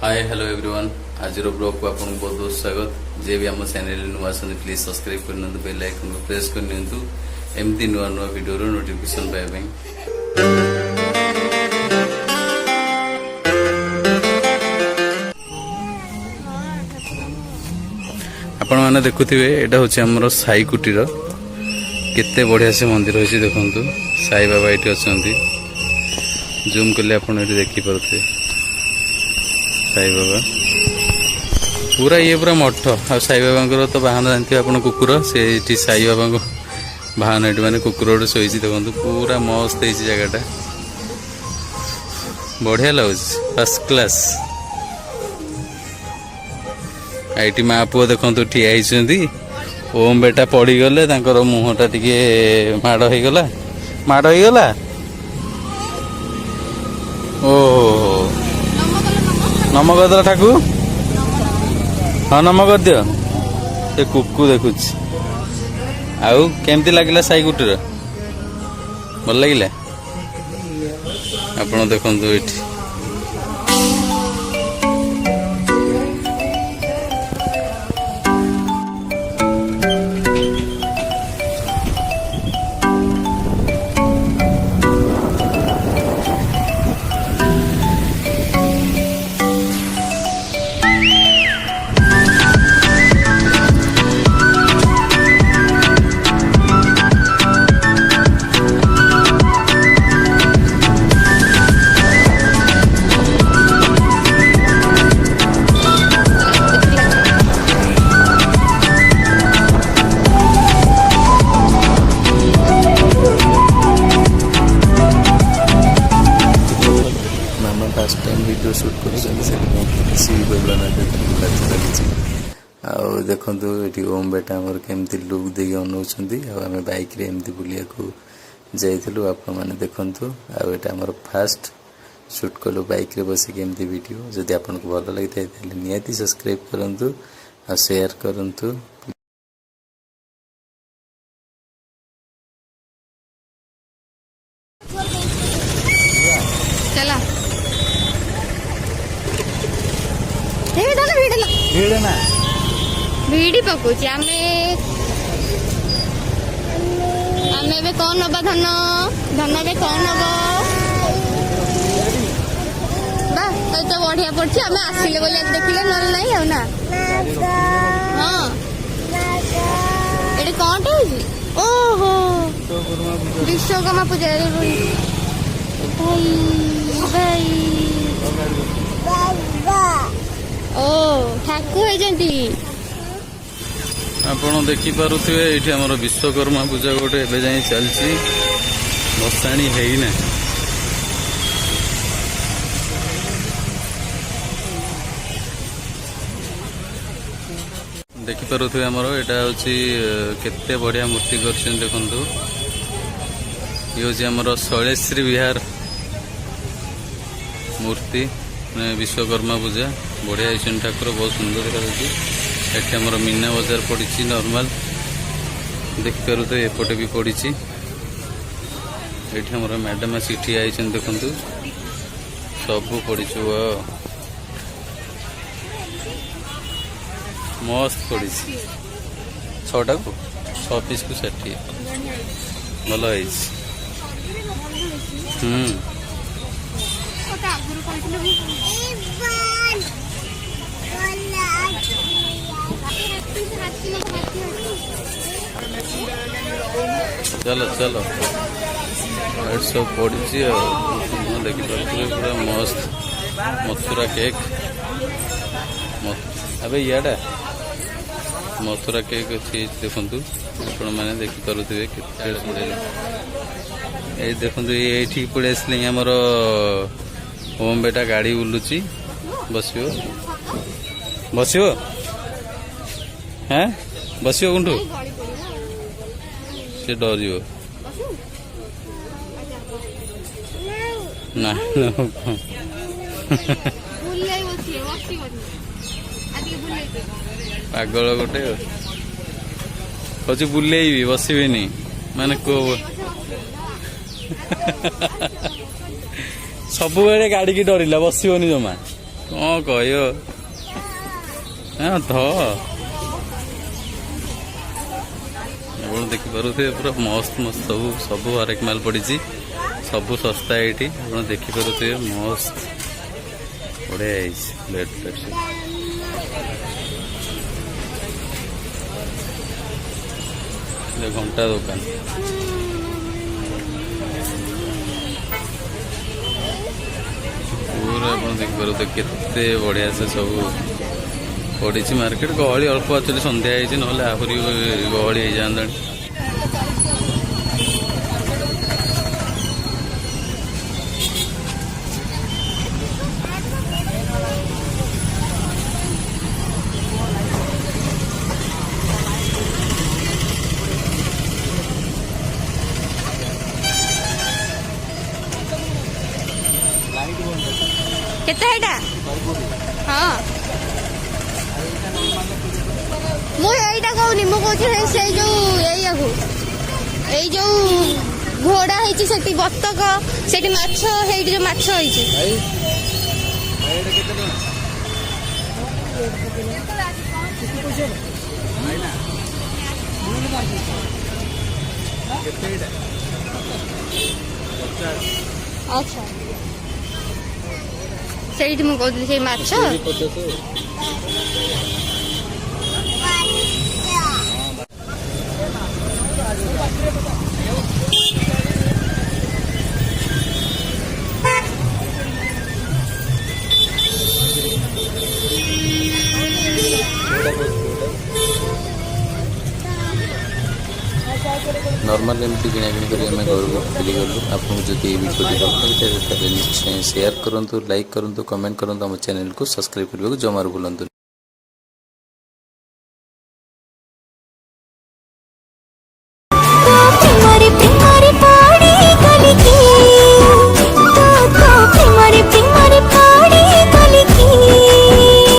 Hi hello everyone आज blog को आपको बहुत बहुत स्वागत जे भी आम चैनल नुआ प्लीज सब्सक्राइब कर बेल आइकन को प्रेस करनी एमती नुआ नुआ वीडियो नोटिफिकेशन पाइबा आपण मैंने देखुवे यहाँ हूँ आमर साई कुटीर केते बढ़िया से मंदिर अच्छी देखु साई बाबा ये अच्छा जूम कले आप देखिपे साई बाबा पूरा ये पूरा मठ आ साई बाबा तो बाहन जानते आप कुकुर से साई बाबा को बाहन ये मैंने कुकुर गोटे शोई देखो पूरा मस्त है जगटा बढ़िया लगुच फर्स्ट क्लास आई माँ पुआ देखो ठिया होती ओम बेटा पड़गले मुहटा टी माड़ होगला माड़ होगला ओहो नम कर ठाकू हाँ नम कर दियो ये कुकु देखुच आउ केमती लगला साई कुटीर भल लगिला आपण देखु ये फर्स्ट टाइम वीडियो शूट कर देखु ये ओम बेटा आमर केमती लुक दे अनाउंट आम बैक एमती बुलिया जाइलु आप देखु आम फास्ट शूट कलु बैक बसिक एमती वीडियो जदि आपको भल लगी था निहाती सब्सक्राइब करूँ और शेयर करूँ। भिड़ी पकुची आमे बे कौन नबा धन धन बे कौन नबा बा तो बढ़िया पड़छ आमे आसिले बोले देखिले नल नहीं हो ना हां एडी कोन होजी ओहो विश्वकर्मा पूजा रे भाई बाबा ओ ठाकुर होजंती आपण देखिपे ये आम विश्वकर्मा पूजा गोटे एवं जाए चलती बसाणी है ना देखिपे आमर यहाँ हूँ केते बढ़िया मूर्ति कर देखु ये हूँ आमर शैलेश्री विहार मूर्ति विश्वकर्मा पूजा बढ़िया होती ठाकुर बहुत सुंदर देखा एटी आमर मीना बजार पड़ी नॉर्मल देखिपार तो एपटे भी पड़ी ये आमर मैडम आसिक ठिया देखु सब पड़ी मस्त पड़ी 6टा को 6 पीस को 60 भल चलो चलो सब पड़ी देखिए पूरा मस्त मथुरा केक अबे याडा मथुरा केक अच्छी देखु आपण मैंने देखिपे ये देखु ये पड़े आसले आमर ओम बेटा गाड़ी बुलूची बसियो बसियो हैं बसियो कुंठू से डर ना पागल गोटे हूँ बुलेबी बसबेनि माने को सब गाड़ी की डरला बसबनी जमा କ'ଣ କହିବ ହଁ ଧ ଆପଣ ଦେଖିପାରୁଥିବେ ପୁରା ମସ୍ତ ମସ୍ତ ସବୁ ସବୁ ହରେକ ମାଲ ପଡ଼ିଛି ସବୁ ଶସ୍ତା ଏଇଠି ଆପଣ ଦେଖିପାରୁଥିବେ ମସ୍ତ ବଢ଼ିଆ ହେଇଛି ପ୍ଲେଟ୍ ପ୍ଲେଟ୍ ଘଣ୍ଟା ଦୋକାନ ପୁରା ଆପଣ ଦେଖିପାରୁଥିବେ କେତେ ବଢ଼ିଆ ସେ ସବୁ ପଡ଼ିଛି ମାର୍କେଟ ଗହଳି ଅଳ୍ପ ଆକ୍ଚୁଆଲି ସନ୍ଧ୍ୟା ହେଇଛି ନହେଲେ ଆହୁରି ଗହଳି ହେଇଯାଆନ୍ତାଣି କେତେ ଏଇଟା ହଁ ମୁଁ ଏଇଟା କହୁନି ମୁଁ କହୁଛି ସେଇ ଯୋଉ ଏଇଆକୁ ଏଇ ଯୋଉ ଘୋଡ଼ା ହେଇଛି ସେଠି ବତକ ସେଠି ମାଛ ହେଇଠି ଯୋଉ ମାଛ ହେଇଛି ଆଚ୍ଛା ସେଇଠି ମୁଁ କହୁଥିଲି ସେଇ ମାଛ नॉर्मल एमती किणाकिणी कर आम घर को फेरीगलु आपको जब ये भिडियोटी भल लगे निश्चय शेयर करूँ लाइक करूँ कमेंट करूँ आम चैनल को सब्सक्राइब करने को जमार भूलु।